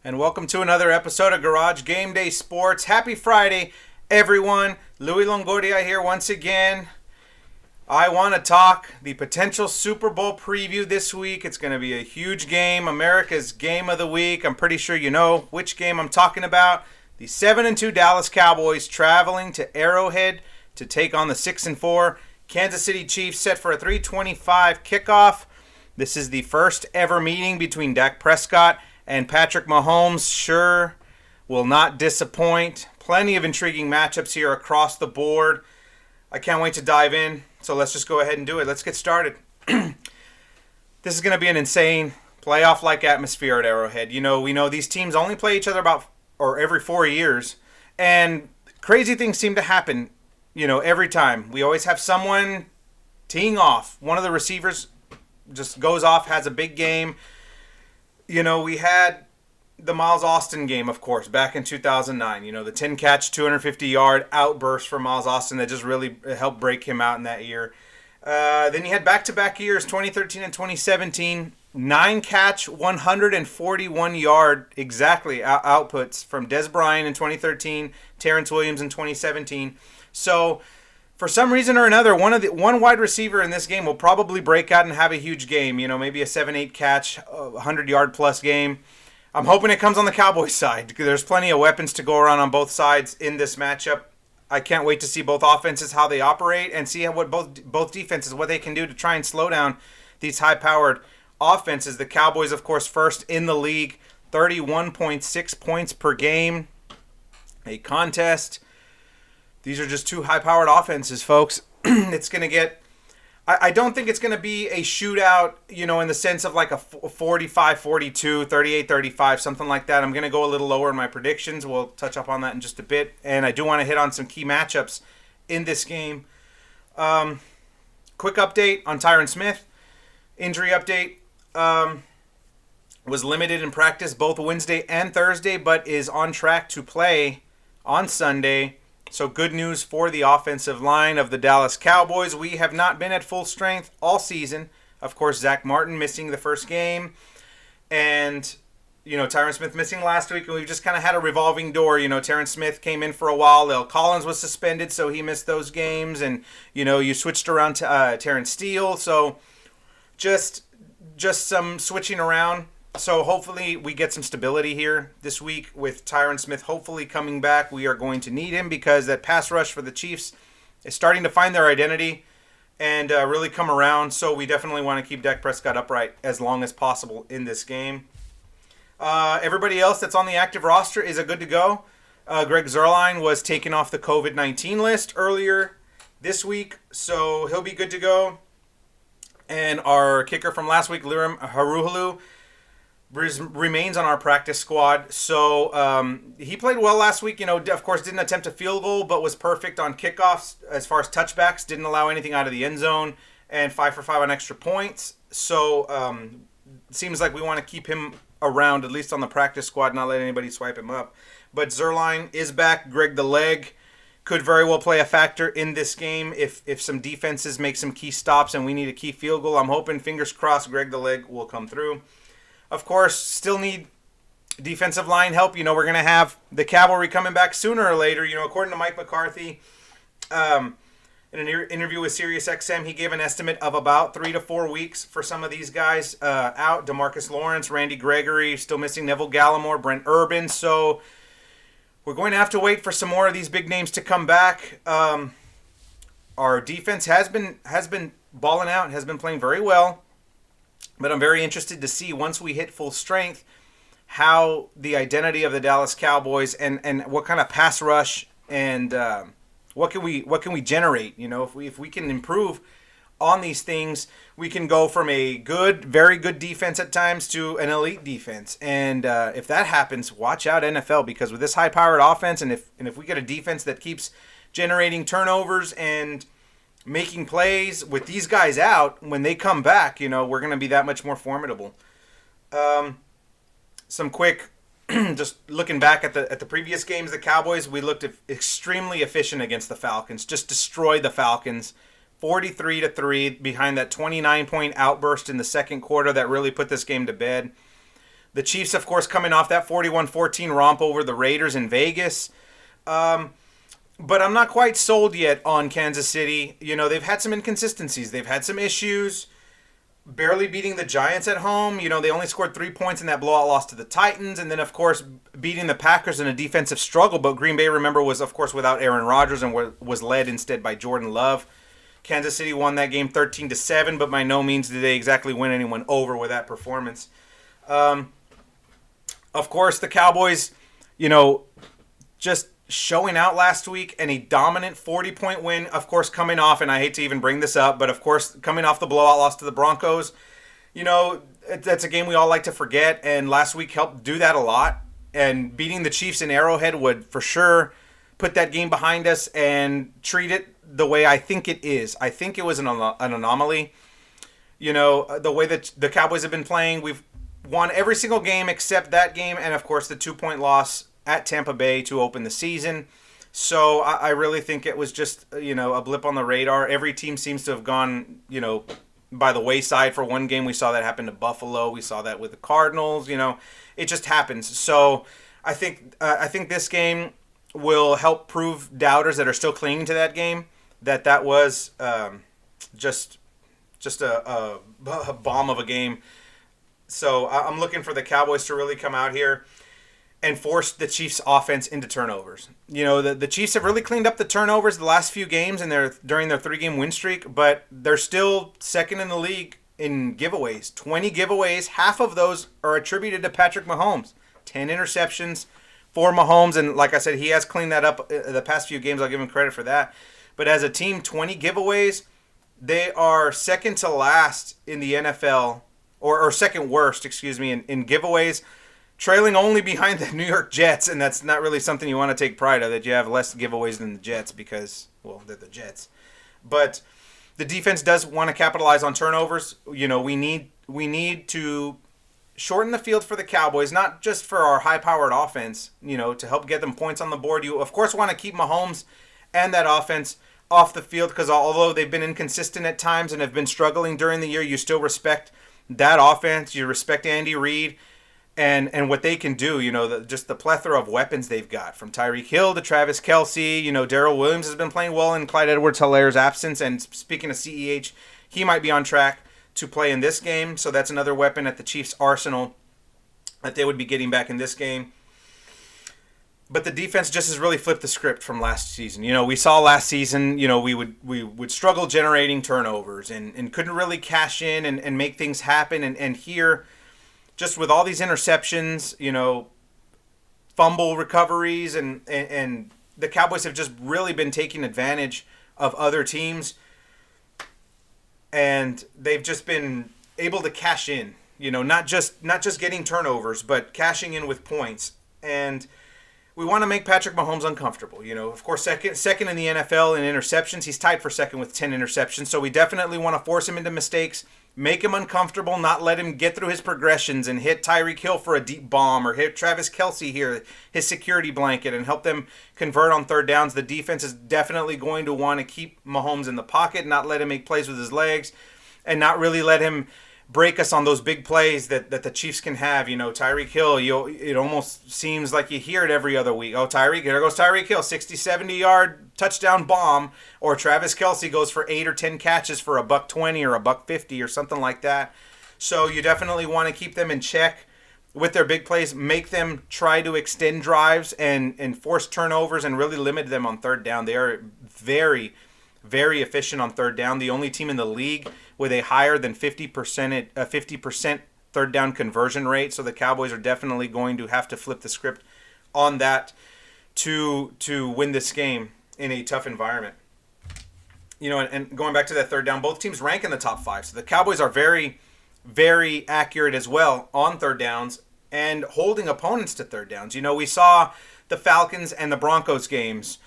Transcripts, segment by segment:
And welcome to another episode of Garage Gameday Sports. Happy Friday, everyone. Louis Longoria here once again. I want to talk the potential Super Bowl preview this week. It's going to be a huge game, America's game of the week. I'm pretty sure you know which game I'm talking about. The 7-2 Dallas Cowboys traveling to Arrowhead to take on the 6-4 Kansas City Chiefs, set for a 3:25 kickoff. This is the first ever meeting between Dak Prescott and Patrick Mahomes. Sure will not disappoint. Plenty of intriguing matchups here across the board. I can't wait to dive in, so let's just go ahead and do it. Let's get started. This is going to be an insane playoff-like atmosphere at Arrowhead. We know these teams only play each other every 4 years, and crazy things seem to happen, every time. We always have someone teeing off. One of the receivers just goes off, has a big game. We had the Miles Austin game, of course, back in 2009. The 10-catch, 250-yard outburst for Miles Austin that just really helped break him out in that year. Then you had back-to-back years, 2013 and 2017, 9-catch, 141-yard exactly outputs from Des Bryant in 2013, Terrence Williams in 2017. So for some reason or another, one wide receiver in this game will probably break out and have a huge game. Maybe a 7-8 catch, 100-yard plus game. I'm hoping it comes on the Cowboys side because there's plenty of weapons to go around on both sides in this matchup. I can't wait to see both offenses, how they operate, and see what both defenses, what they can do to try and slow down these high-powered offenses. The Cowboys, of course, first in the league, 31.6 points per game. A contest. These are just two high-powered offenses, folks. It's going to get... I don't think it's going to be a shootout, in the sense of like a 45-42, 38-35, something like that. I'm going to go a little lower in my predictions. We'll touch up on that in just a bit. And I do want to hit on some key matchups in this game. Quick update on Tyron Smith. Injury update. Was limited in practice both Wednesday and Thursday, but is on track to play on Sunday. So good news for the offensive line of the Dallas Cowboys. We have not been at full strength all season. Of course, Zach Martin missing the first game. And, Tyron Smith missing last week. And we've just kind of had a revolving door. Tyron Smith came in for a while. Lel Collins was suspended, so he missed those games. And, you switched around to Terrence Steele. So just some switching around. So hopefully we get some stability here this week with Tyron Smith hopefully coming back. We are going to need him because that pass rush for the Chiefs is starting to find their identity and really come around. So we definitely want to keep Dak Prescott upright as long as possible in this game. Everybody else that's on the active roster is good to go. Greg Zuerlein was taken off the COVID-19 list earlier this week, so he'll be good to go. And our kicker from last week, Lirim Haruhulu, remains on our practice squad. So he played well last week. Of course, didn't attempt a field goal, but was perfect on kickoffs as far as touchbacks. Didn't allow anything out of the end zone, and 5 for 5 on extra points. So it seems like we want to keep him around, at least on the practice squad, not let anybody swipe him up. But Zuerlein is back. Greg the Leg could very well play a factor in this game if some defenses make some key stops and we need a key field goal. I'm hoping, fingers crossed, Greg the Leg will come through. Of course, still need defensive line help. We're going to have the cavalry coming back sooner or later. According to Mike McCarthy, in an interview with SiriusXM, he gave an estimate of about 3 to 4 weeks for some of these guys out. DeMarcus Lawrence, Randy Gregory, still missing Neville Gallimore, Brent Urban. So we're going to have to wait for some more of these big names to come back. Our defense has been balling out, has been playing very well. But I'm very interested to see, once we hit full strength, how the identity of the Dallas Cowboys and what kind of pass rush and what can we generate. If we can improve on these things, we can go from a very good defense at times to an elite defense. And if that happens, watch out, NFL, because with this high-powered offense, and if we get a defense that keeps generating turnovers and making plays with these guys out, when they come back, we're going to be that much more formidable. Some quick, just looking back at the previous games, the Cowboys, we looked extremely efficient against the Falcons, just destroyed the Falcons, 43-3 behind that 29-point outburst in the second quarter that really put this game to bed. The Chiefs, of course, coming off that 41-14 romp over the Raiders in Vegas. But I'm not quite sold yet on Kansas City. They've had some inconsistencies. They've had some issues. Barely beating the Giants at home. They only scored 3 points in that blowout loss to the Titans. And then, of course, beating the Packers in a defensive struggle. But Green Bay, remember, was, of course, without Aaron Rodgers and was led instead by Jordan Love. Kansas City won that game 13-7, but by no means did they exactly win anyone over with that performance. Of course, the Cowboys, just showing out last week and a dominant 40-point win, of course, coming off, and I hate to even bring this up, but of course, coming off the blowout loss to the Broncos, that's a game we all like to forget, and last week helped do that a lot, and beating the Chiefs in Arrowhead would for sure put that game behind us and treat it the way I think it is. I think it was an anomaly. The way that the Cowboys have been playing, we've won every single game except that game, and of course the 2-point loss at Tampa Bay to open the season. So I really think it was just, a blip on the radar. Every team seems to have gone, by the wayside for one game. We saw that happen to Buffalo. We saw that with the Cardinals. It just happens. So I think this game will help prove doubters that are still clinging to that game that was just a bomb of a game. So I'm looking for the Cowboys to really come out here and force the Chiefs' offense into turnovers. The Chiefs have really cleaned up the turnovers the last few games during their 3-game win streak, but they're still second in the league in giveaways. 20 giveaways, half of those are attributed to Patrick Mahomes. 10 interceptions for Mahomes, and like I said, he has cleaned that up the past few games. I'll give him credit for that. But as a team, 20 giveaways, they are second to last in the NFL, or second worst, in giveaways, trailing only behind the New York Jets, and that's not really something you want to take pride of, that you have less giveaways than the Jets because, well, they're the Jets. But the defense does want to capitalize on turnovers. We need to shorten the field for the Cowboys, not just for our high-powered offense, to help get them points on the board. You, of course, want to keep Mahomes and that offense off the field because although they've been inconsistent at times and have been struggling during the year, you still respect that offense. You respect Andy Reid and what they can do, just the plethora of weapons they've got, from Tyreek Hill to Travis Kelce. Darrell Williams has been playing well in Clyde Edwards-Hilaire's absence, and speaking of CEH, he might be on track to play in this game, so that's another weapon at the Chiefs' arsenal that they would be getting back in this game. But the defense just has really flipped the script from last season. We saw last season, we would struggle generating turnovers and couldn't really cash in and make things happen, and here, just with all these interceptions, fumble recoveries, and the Cowboys have just really been taking advantage of other teams, and they've just been able to cash in, not just getting turnovers, but cashing in with points. And we want to make Patrick Mahomes uncomfortable. Of course, second in the NFL in interceptions. He's tied for second with 10 interceptions, so we definitely want to force him into mistakes, make him uncomfortable, not let him get through his progressions and hit Tyreek Hill for a deep bomb or hit Travis Kelce here, his security blanket, and help them convert on third downs. The defense is definitely going to want to keep Mahomes in the pocket, not let him make plays with his legs, and not really let him break us on those big plays that the Chiefs can have. Tyreek Hill, it almost seems like you hear it every other week. Oh, there goes Tyreek Hill, 60, 70-yard touchdown bomb. Or Travis Kelce goes for 8 or 10 catches for $120 or $150 or something like that. So you definitely want to keep them in check with their big plays, make them try to extend drives and force turnovers and really limit them on third down. They are very, very efficient on third down. The only team in the league with a higher than 50% third down conversion rate. So the Cowboys are definitely going to have to flip the script on that to win this game in a tough environment. And going back to that third down, both teams rank in the top 5. So the Cowboys are very, very accurate as well on third downs and holding opponents to third downs. We saw the Falcons and the Broncos games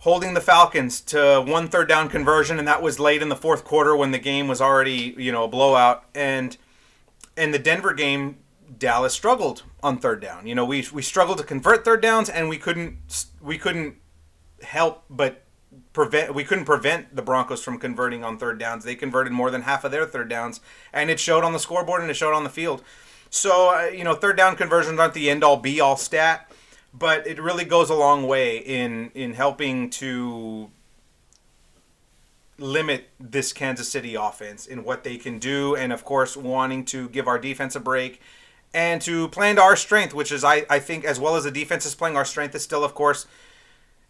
holding the Falcons to 1 third down conversion, and that was late in the fourth quarter when the game was already, a blowout. And in the Denver game, Dallas struggled on third down. We struggled to convert third downs, and we couldn't help but prevent the Broncos from converting on third downs. They converted more than half of their third downs, and it showed on the scoreboard and it showed on the field. So, third down conversions aren't the end-all, be-all stat, but it really goes a long way in helping to limit this Kansas City offense in what they can do, and of course wanting to give our defense a break and to play into our strength, which is I think as well as the defense is playing, our strength is still of course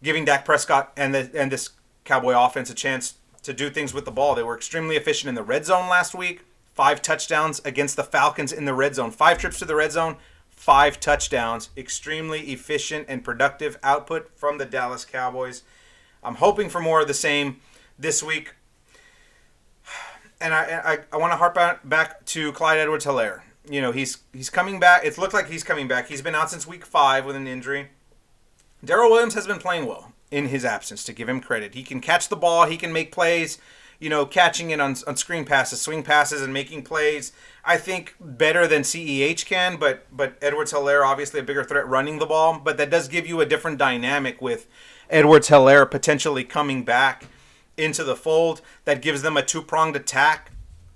giving Dak Prescott and this Cowboy offense a chance to do things with the ball. They were extremely efficient in the red zone last week. 5 touchdowns against the Falcons in the red zone. 5 trips to the red zone, 5 touchdowns. Extremely efficient and productive output from the Dallas Cowboys. I'm hoping for more of the same this week. And I want to harp back to Clyde Edwards-Helaire. He's coming back. It looked like he's coming back. He's been out since week 5 with an injury. Darrell Williams has been playing well in his absence, to give him credit. He can catch the ball. He can make plays, catching it on screen passes, swing passes, and making plays. I think better than CEH can, but Edwards-Helaire obviously a bigger threat running the ball. But that does give you a different dynamic with Edwards-Helaire potentially coming back into the fold. That gives them a two-pronged attack,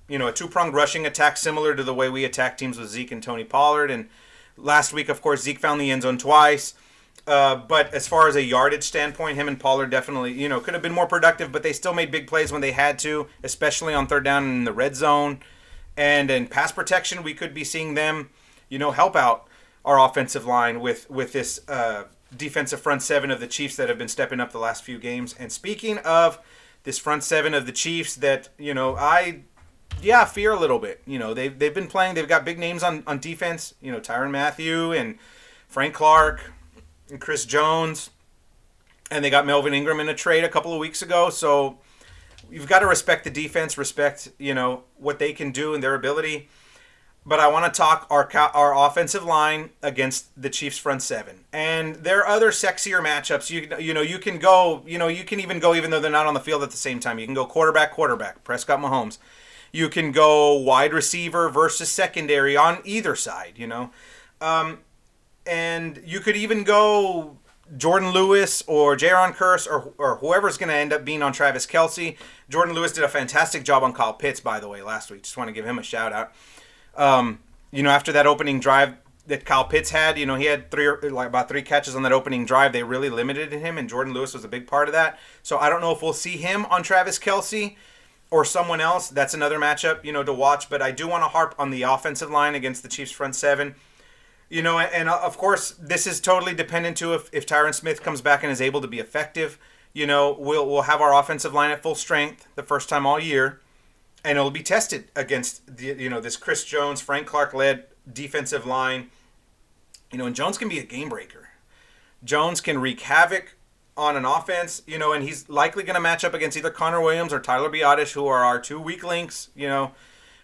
a two-pronged rushing attack similar to the way we attack teams with Zeke and Tony Pollard. And last week, of course, Zeke found the end zone twice. But as far as a yardage standpoint, him and Pollard definitely, could have been more productive, but they still made big plays when they had to, especially on third down in the red zone. And in pass protection, we could be seeing them, help out our offensive line with this defensive front seven of the Chiefs that have been stepping up the last few games. And speaking of this front seven of the Chiefs that, I fear a little bit. They've been playing, they've got big names on defense, Tyrann Mathieu and Frank Clark and Chris Jones, and they got Melvin Ingram in a trade a couple of weeks ago. So you've got to respect the defense, respect what they can do and their ability. But I want to talk our offensive line against the Chiefs front seven, and there are other sexier matchups. You can go, you can even go even though they're not on the field at the same time. You can go quarterback, Prescott Mahomes. You can go wide receiver versus secondary on either side. And you could even go Jordan Lewis or Jaron Kearse or whoever's going to end up being on Travis Kelce. Jordan Lewis did a fantastic job on Kyle Pitts, by the way, last week. Just want to give him a shout out. After that opening drive that Kyle Pitts had, he had about 3 catches on that opening drive. They really limited him, and Jordan Lewis was a big part of that. So I don't know if we'll see him on Travis Kelce or someone else. That's another matchup, to watch. But I do want to harp on the offensive line against the Chiefs front seven. And of course, this is totally dependent to if Tyron Smith comes back and is able to be effective. We'll have our offensive line at full strength the first time all year, and it'll be tested against this Chris Jones, Frank Clark led defensive line. And Jones can be a game breaker. Jones can wreak havoc on an offense. And he's likely going to match up against either Connor Williams or Tyler Biadasz, who are our 2 weak links.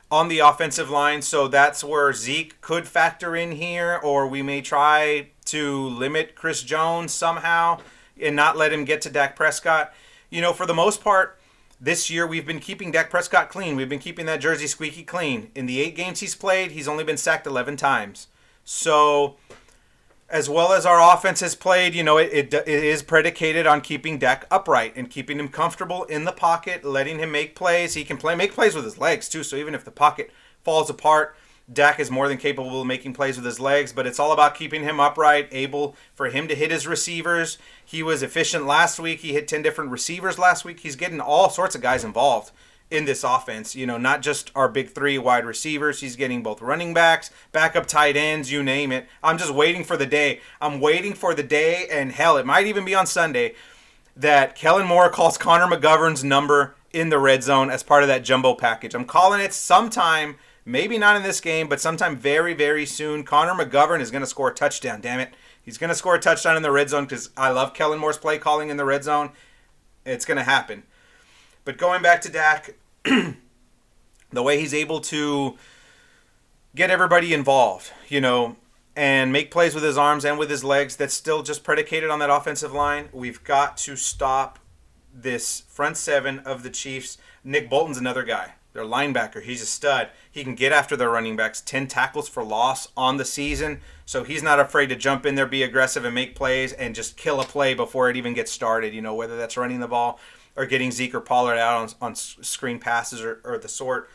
On the offensive line, so that's where Zeke could factor in here, or we may try to limit Chris Jones somehow and not let him get to Dak Prescott. For the most part, this year we've been keeping Dak Prescott clean. We've been keeping that jersey squeaky clean. In the 8 games he's played, he's only been sacked 11 times. So as well as our offense has played, it is predicated on keeping Dak upright and keeping him comfortable in the pocket, letting him make plays. He can make plays with his legs too, so even if the pocket falls apart, Dak is more than capable of making plays with his legs, but it's all about keeping him upright, able for him to hit his receivers. He was efficient last week. He hit 10 different receivers last week. He's getting all sorts of guys involved in this offense, not just our big 3 wide receivers. He's getting both running backs, backup tight ends, you name it. I'm just waiting for the day. I'm waiting for the day, and hell, it might even be on Sunday, that Kellen Moore calls Connor McGovern's number in the red zone as part of that jumbo package. I'm calling it sometime, maybe not in this game, but sometime very, very soon. Connor McGovern is going to score a touchdown, damn it. He's going to score a touchdown in the red zone because I love Kellen Moore's play calling in the red zone. It's going to happen. But going back to Dak, the way he's able to get everybody involved, and make plays with his arms and with his legs, that's still just predicated on that offensive line. We've got to stop this front seven of the Chiefs. Nick Bolton's another guy. Their linebacker. He's a stud. He can get after their running backs. 10 tackles for loss on the season. So he's not afraid to jump in there, be aggressive, and make plays and just kill a play before it even gets started, whether that's running the ball or getting Zeke or Pollard out on screen passes or the sort.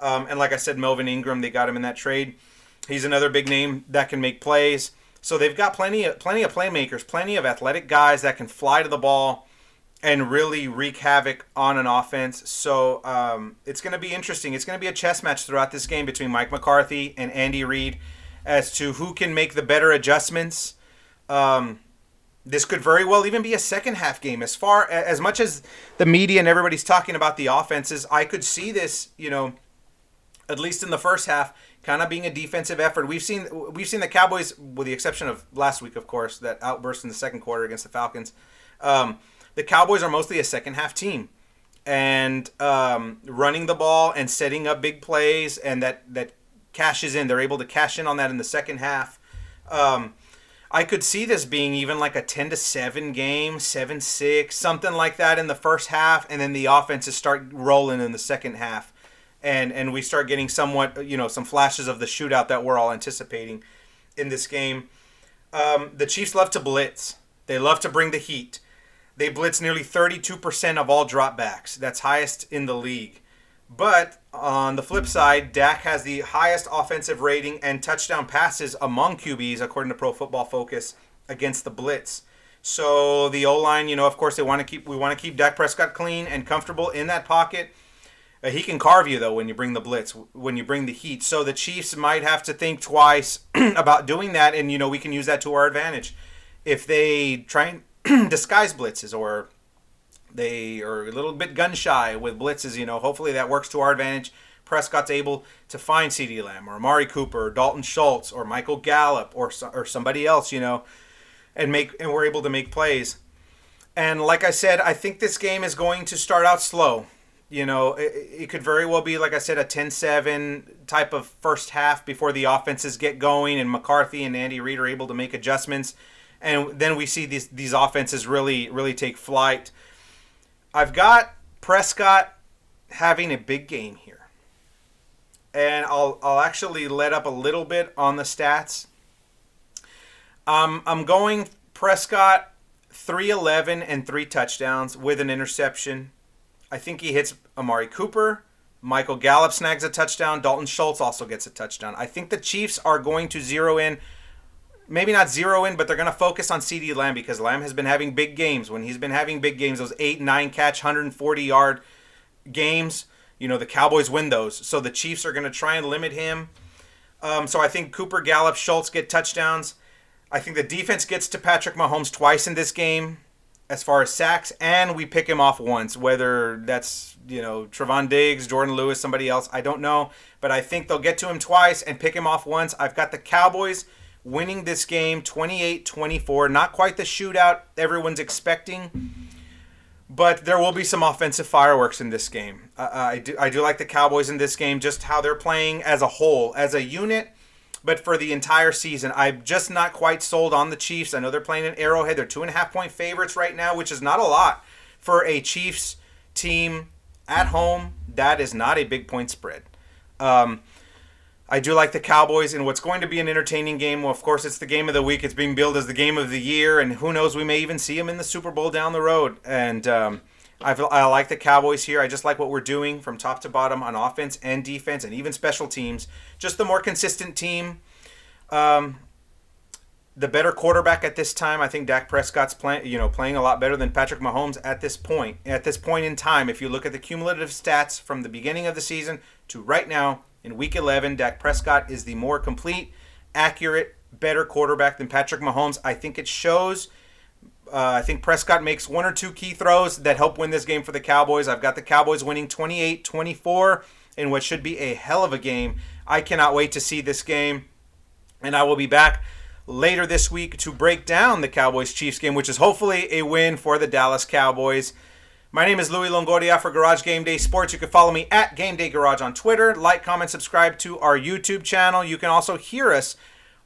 And like I said, Melvin Ingram, they got him in that trade. He's another big name that can make plays. So they've got plenty of playmakers, plenty of athletic guys that can fly to the ball and really wreak havoc on an offense. So it's going to be interesting. It's going to be a chess match throughout this game between Mike McCarthy and Andy Reid as to who can make the better adjustments. This could very well even be a second half game. As much as the media and everybody's talking about the offenses, I could see this, at least in the first half, kind of being a defensive effort. We've seen the Cowboys, with the exception of last week, of course, that outburst in the second quarter against the Falcons. The Cowboys are mostly a second half team, and running the ball and setting up big plays, and that cashes in. They're able to cash in on that in the second half. I could see this being even like a 10-7 game, 7-6, something like that in the first half, and then the offenses start rolling in the second half, and we start getting somewhat, some flashes of the shootout that we're all anticipating in this game. The Chiefs love to blitz. They love to bring the heat. They blitz nearly 32% of all dropbacks. That's highest in the league. But on the flip side, Dak has the highest offensive rating and touchdown passes among QBs, according to Pro Football Focus, against the blitz. So the O-line, of course, we want to keep Dak Prescott clean and comfortable in that pocket. He can carve you, though, when you bring the blitz, when you bring the heat. So the Chiefs might have to think twice about doing that, and, we can use that to our advantage. If they try and disguise blitzes, or they are a little bit gun-shy with blitzes, hopefully that works to our advantage. Prescott's able to find CeeDee Lamb or Amari Cooper or Dalton Schultz or Michael Gallup or somebody else, and we're able to make plays. And like I said, I think this game is going to start out slow. It could very well be, like I said, a 10-7 type of first half before the offenses get going and McCarthy and Andy Reid are able to make adjustments. And then we see these offenses really, really take flight. I've got Prescott having a big game here. And I'll actually let up a little bit on the stats. I'm going Prescott 311 and 3 touchdowns with an interception. I think he hits Amari Cooper. Michael Gallup snags a touchdown. Dalton Schultz also gets a touchdown. I think the Chiefs are going to zero in. Maybe not zero in, but they're going to focus on CeeDee Lamb because Lamb has been having big games. When he's been having big games, those 8, 9 catch, 140-yard games, the Cowboys win those. So the Chiefs are going to try and limit him. So I think Cooper, Gallup, Schultz get touchdowns. I think the defense gets to Patrick Mahomes twice in this game as far as sacks, and we pick him off once, whether that's, Trevon Diggs, Jordan Lewis, somebody else, I don't know. But I think they'll get to him twice and pick him off once. I've got the Cowboys winning this game 28-24. Not quite the shootout everyone's expecting, but there will be some offensive fireworks in this game. I do like the Cowboys in this game, just how they're playing as a whole, as a unit, but for the entire season. I'm just not quite sold on the Chiefs. I know they're playing in Arrowhead. They're 2.5-point favorites right now, which is not a lot for a Chiefs team at home. That is not a big point spread. I do like the Cowboys in what's going to be an entertaining game. Well, of course, it's the game of the week. It's being billed as the game of the year, and who knows, we may even see them in the Super Bowl down the road. And I like the Cowboys here. I just like what we're doing from top to bottom on offense and defense and even special teams. Just the more consistent team. The better quarterback at this time. I think Dak Prescott's playing a lot better than Patrick Mahomes at this point. At this point in time, if you look at the cumulative stats from the beginning of the season to right now, in Week 11, Dak Prescott is the more complete, accurate, better quarterback than Patrick Mahomes. I think it shows. I think Prescott makes 1 or 2 key throws that help win this game for the Cowboys. I've got the Cowboys winning 28-24 in what should be a hell of a game. I cannot wait to see this game. And I will be back later this week to break down the Cowboys-Chiefs game, which is hopefully a win for the Dallas Cowboys. My name is Louis Longoria for Garage Gameday Sports. You can follow me at Gameday Garage on Twitter. Like, comment, subscribe to our YouTube channel. You can also hear us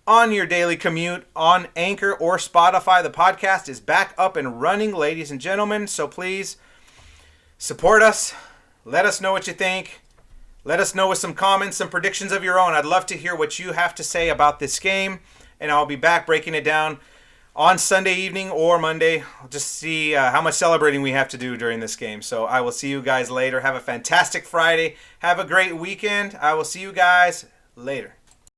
on your daily commute on Anchor or Spotify. The podcast is back up and running, ladies and gentlemen. So please support us. Let us know what you think. Let us know with some comments, some predictions of your own. I'd love to hear what you have to say about this game. And I'll be back breaking it down on Sunday evening or Monday. I'll just see how much celebrating we have to do during this game. So I will see you guys later. Have a fantastic Friday. Have a great weekend. I will see you guys later.